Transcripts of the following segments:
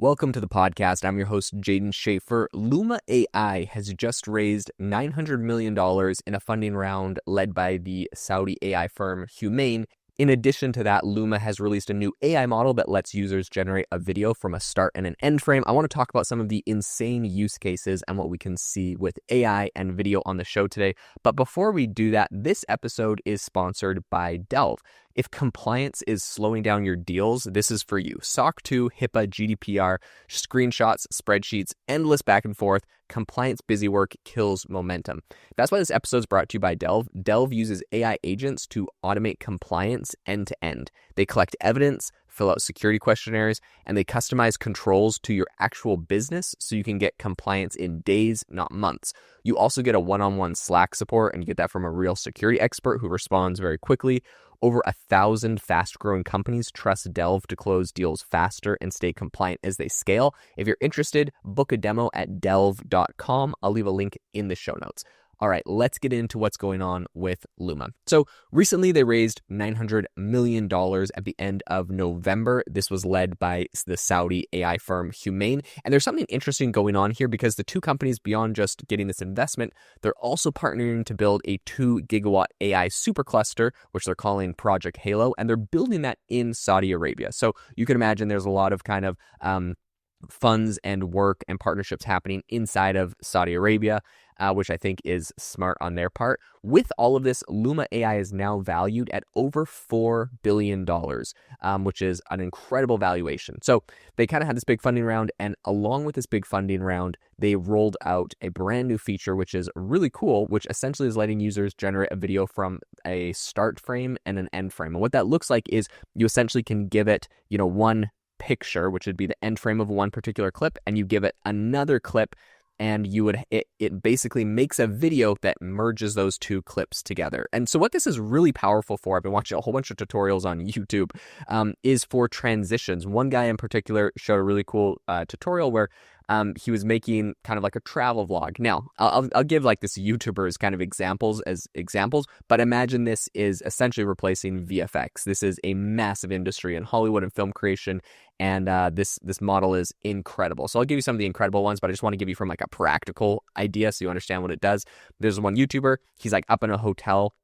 Welcome to the podcast. I'm your host, Jaden Schaefer. Luma AI has just raised $900 million in a funding round led by the Saudi AI firm Humain. In addition to that, Luma has released a new AI model that lets users generate a video from a start and an end frame. I want to talk about some of the insane use cases and what we can see with AI and video on the show today. But before we do that, this episode is sponsored by Delve. If compliance is slowing down your deals, this is for you. SOC 2, HIPAA, GDPR, screenshots, spreadsheets, endless back and forth. Compliance busy work kills momentum. That's why this episode is brought to you by Delve. Delve uses AI agents to automate compliance end to end. They collect evidence, fill out security questionnaires, and they customize controls to your actual business so you can get compliance in days, not months. You also get a one-on-one Slack support, and you get that from a real security expert who responds very quickly. Over 1,000 fast-growing companies trust Delve to close deals faster and stay compliant as they scale. If you're interested, book a demo at delve.com. I'll leave a link in the show notes. All right, let's get into what's going on with Luma. So recently they raised $900 million at the end of November. This was led by the Saudi AI firm Humain. And there's something interesting going on here because the two companies, beyond just getting this investment, they're also partnering to build a 2 gigawatt AI supercluster, which they're calling Project Halo. And they're building that in Saudi Arabia. So you can imagine there's a lot of kind of funds and work and partnerships happening inside of Saudi Arabia, which I think is smart on their part. With all of this, Luma AI is now valued at over $4 billion, which is an incredible valuation. So they kind of had this big funding round, and along with this big funding round, they rolled out a brand new feature, which is really cool, which essentially is letting users generate a video from a start frame and an end frame. And what that looks like is you essentially can give it, one picture, which would be the end frame of one particular clip, and you give it another clip, and it basically makes a video that merges those two clips together. And so what this is really powerful for, I've been watching a whole bunch of tutorials on YouTube, is for transitions. One guy in particular showed a really cool tutorial where he was making kind of like a travel vlog. Now, I'll give like this YouTuber's kind of examples, but imagine this is essentially replacing VFX. This is a massive industry in Hollywood and film creation, and this model is incredible. So I'll give you some of the incredible ones, but I just want to give you from like a practical idea so you understand what it does. There's one YouTuber, he's like up in a hotel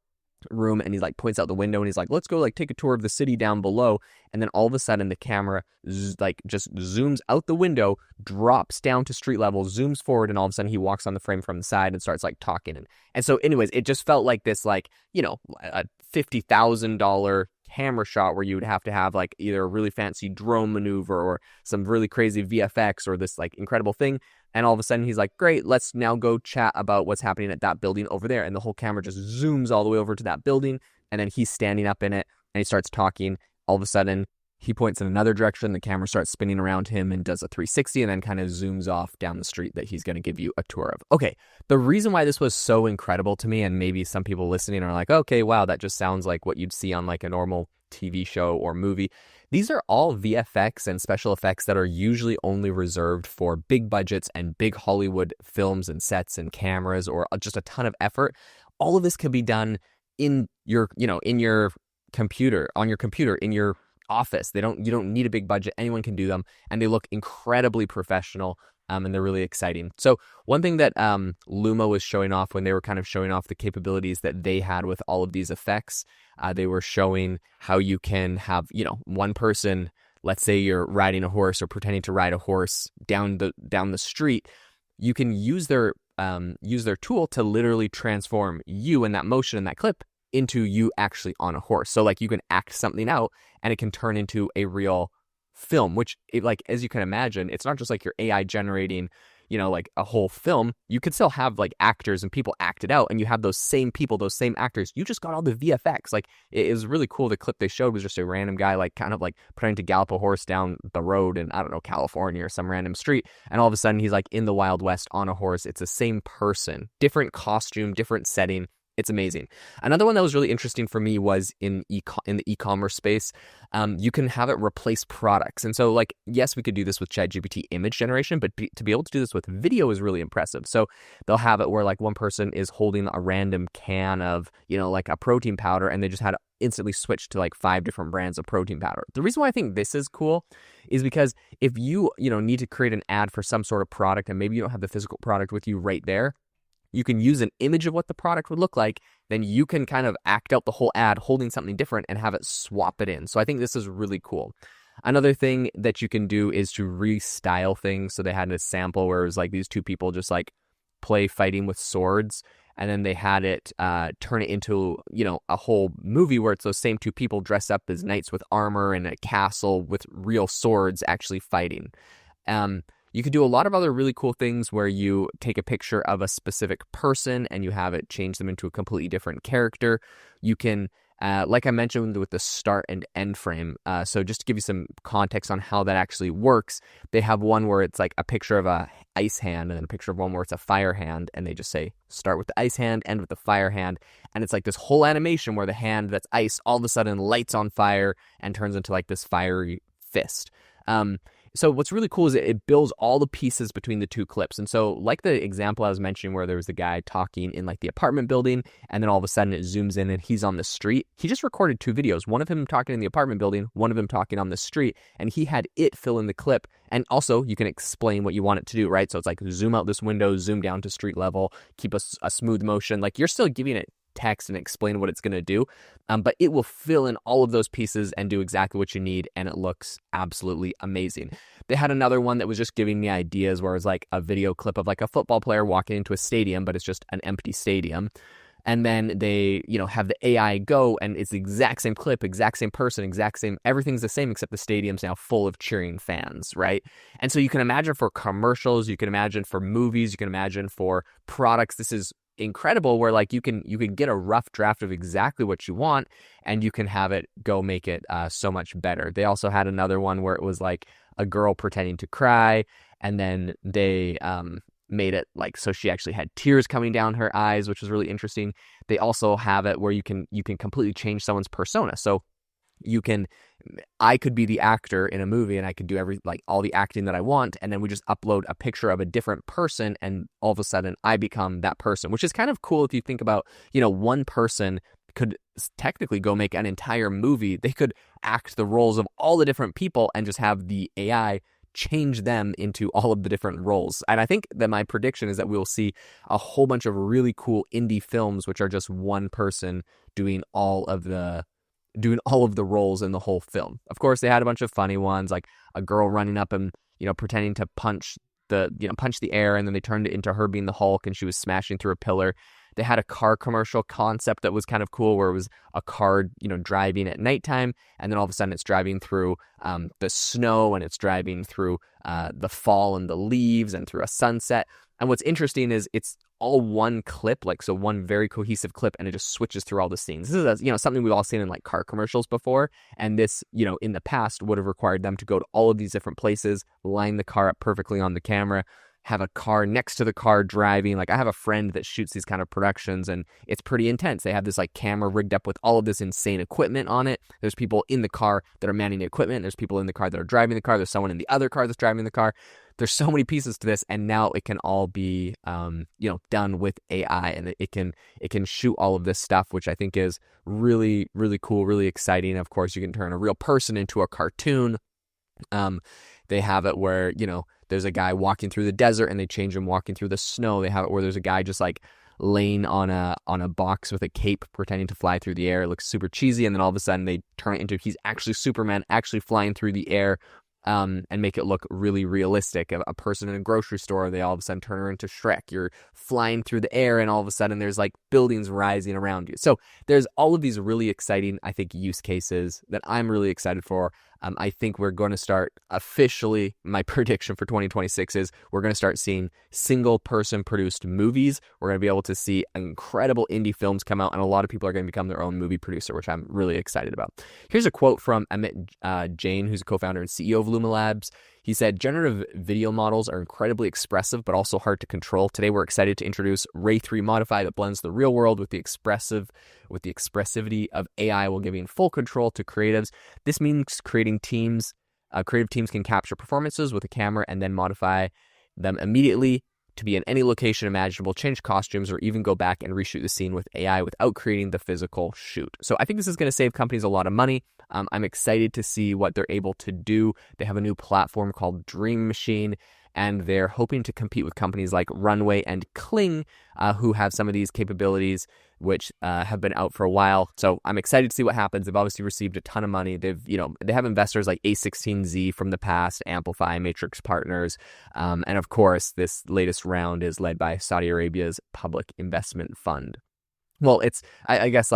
room, and he like points out the window and he's like, let's go like take a tour of the city down below. And then all of a sudden the camera just zooms out the window, drops down to street level, zooms forward, and all of a sudden he walks on the frame from the side and starts like talking. And so anyways, it just felt like this like, a $50,000 camera shot where you would have to have like either a really fancy drone maneuver or some really crazy VFX or this like incredible thing. And all of a sudden he's like, great, let's now go chat about what's happening at that building over there. And the whole camera just zooms all the way over to that building. And then he's standing up in it and he starts talking. All of a sudden he points in another direction. The camera starts spinning around him and does a 360 and then kind of zooms off down the street that he's going to give you a tour of. Okay, the reason why this was so incredible to me, and maybe some people listening are like, okay, wow, that just sounds like what you'd see on like a normal TV show or movie. These are all VFX and special effects that are usually only reserved for big budgets and big Hollywood films and sets and cameras, or just a ton of effort. All of this can be done in your, in your computer, on your computer, in your office. You don't need a big budget. Anyone can do them, and they look incredibly professional. And they're really exciting. So one thing that Luma was showing off when they were kind of showing off the capabilities that they had with all of these effects, they were showing how you can have, one person, let's say you're riding a horse or pretending to ride a horse down the street. You can use their tool to literally transform you in that motion in that clip into you actually on a horse. So like you can act something out and it can turn into a real film, which as you can imagine, it's not just like your AI generating, like a whole film. You could still have like actors and people act it out, and you have those same people, those same actors. You just got all the VFX. Like it was really cool. The clip they showed was just a random guy like kind of like trying to gallop a horse down the road in, I don't know, California or some random street, and all of a sudden he's like in the Wild West on a horse. It's the same person, different costume, different setting. It's amazing. Another one that was really interesting for me was in the e-commerce space. You can have it replace products. And so yes, we could do this with ChatGPT image generation, but to be able to do this with video is really impressive. So they'll have it where one person is holding a random can of, like a protein powder, and they just had instantly switch to like 5 different brands of protein powder. The reason why I think this is cool is because if you need to create an ad for some sort of product and maybe you don't have the physical product with you right there, you can use an image of what the product would look like. Then you can kind of act out the whole ad holding something different and have it swap it in. So I think this is really cool. Another thing that you can do is to restyle things. So they had a sample where it was like these two people just like play fighting with swords, and then they had it turn it into, a whole movie where it's those same two people dressed up as knights with armor in a castle with real swords actually fighting. You could do a lot of other really cool things where you take a picture of a specific person and you have it change them into a completely different character. You can, like I mentioned with the start and end frame, so just to give you some context on how that actually works, they have one where it's like a picture of a ice hand and then a picture of one where it's a fire hand, and they just say start with the ice hand, end with the fire hand, and it's like this whole animation where the hand that's ice all of a sudden lights on fire and turns into like this fiery fist. So what's really cool is it builds all the pieces between the two clips. And so like the example I was mentioning where there was the guy talking in like the apartment building, and then all of a sudden it zooms in and he's on the street. He just recorded 2 videos, one of him talking in the apartment building, one of him talking on the street, and he had it fill in the clip. And also you can explain what you want it to do, right? So it's like zoom out this window, zoom down to street level, keep a smooth motion. Like you're still giving it text and explain what it's going to do, but it will fill in all of those pieces and do exactly what you need, and it looks absolutely amazing. They had another one that was just giving me ideas where it was like a video clip of like a football player walking into a stadium, but it's just an empty stadium. And then they, have the AI go, and it's the exact same clip, exact same person, exact same, everything's the same except the stadium's now full of cheering fans, right? And so you can imagine for commercials, you can imagine for movies, you can imagine for products, this is incredible where like you can get a rough draft of exactly what you want and you can have it go make it so much better. They also had another one where it was like a girl pretending to cry, and then they made it like so she actually had tears coming down her eyes, which was really interesting. They also have it where you can completely change someone's persona. So I could be the actor in a movie and I could do all the acting that I want, and then we just upload a picture of a different person and all of a sudden I become that person, which is kind of cool if you think about, one person could technically go make an entire movie. They could act the roles of all the different people and just have the AI change them into all of the different roles. And I think that my prediction is that we will see a whole bunch of really cool indie films which are just one person doing all of the roles in the whole film. Of course, they had a bunch of funny ones, like a girl running up and, pretending to punch the air, and then they turned it into her being the Hulk and she was smashing through a pillar. They had a car commercial concept that was kind of cool where it was a car, driving at nighttime, and then all of a sudden it's driving through the snow, and it's driving through the fall and the leaves and through a sunset. And what's interesting is it's all one clip, so one very cohesive clip, and it just switches through all the scenes. This is something we've all seen in like car commercials before, and this, in the past would have required them to go to all of these different places, line the car up perfectly on the camera, have a car next to the car driving. Like I have a friend that shoots these kind of productions, and it's pretty intense. They have this like camera rigged up with all of this insane equipment on it. There's people in the car that are manning the equipment. There's people in the car that are driving the car. There's someone in the other car that's driving the car. There's so many pieces to this, and now it can all be, done with AI, and it can shoot all of this stuff, which I think is really, really cool, really exciting. Of course, you can turn a real person into a cartoon. They have it where, there's a guy walking through the desert and they change him walking through the snow. They have it where there's a guy just like laying on a box with a cape pretending to fly through the air. It looks super cheesy, and then all of a sudden they turn it into he's actually Superman, actually flying through the air, and make it look really realistic. A person in a grocery store, they all of a sudden turn her into Shrek. You're flying through the air and all of a sudden there's like buildings rising around you. So there's all of these really exciting, I think, use cases that I'm really excited for. I think we're going to start officially, my prediction for 2026 is we're going to start seeing single person produced movies. We're going to be able to see incredible indie films come out, and a lot of people are going to become their own movie producer, which I'm really excited about. Here's a quote from Amit Jain, who's a co-founder and CEO of Luma Labs. He said, "Generative video models are incredibly expressive, but also hard to control. Today, we're excited to introduce Ray 3 Modify that blends the real world with the expressivity of AI while giving full control to creatives. This means creative teams can capture performances with a camera and then modify them immediately to be in any location imaginable, change costumes, or even go back and reshoot the scene with AI without creating the physical shoot. So I think this is going to save companies a lot of money. I'm excited to see what they're able to do. They have a new platform called Dream Machine, and they're hoping to compete with companies like Runway and Kling, who have some of these capabilities, which have been out for a while. So I'm excited to see what happens. They've obviously received a ton of money. They have investors like A16Z from the past, Amplify, Matrix Partners, and of course, this latest round is led by Saudi Arabia's Public Investment Fund. Well, I guess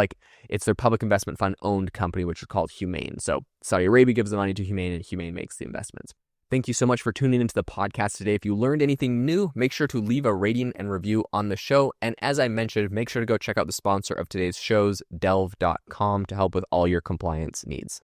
it's their public investment fund owned company, which is called Humain. So Saudi Arabia gives the money to Humain, and Humain makes the investments. Thank you so much for tuning into the podcast today. If you learned anything new, make sure to leave a rating and review on the show. And as I mentioned, make sure to go check out the sponsor of today's shows, delve.com, to help with all your compliance needs.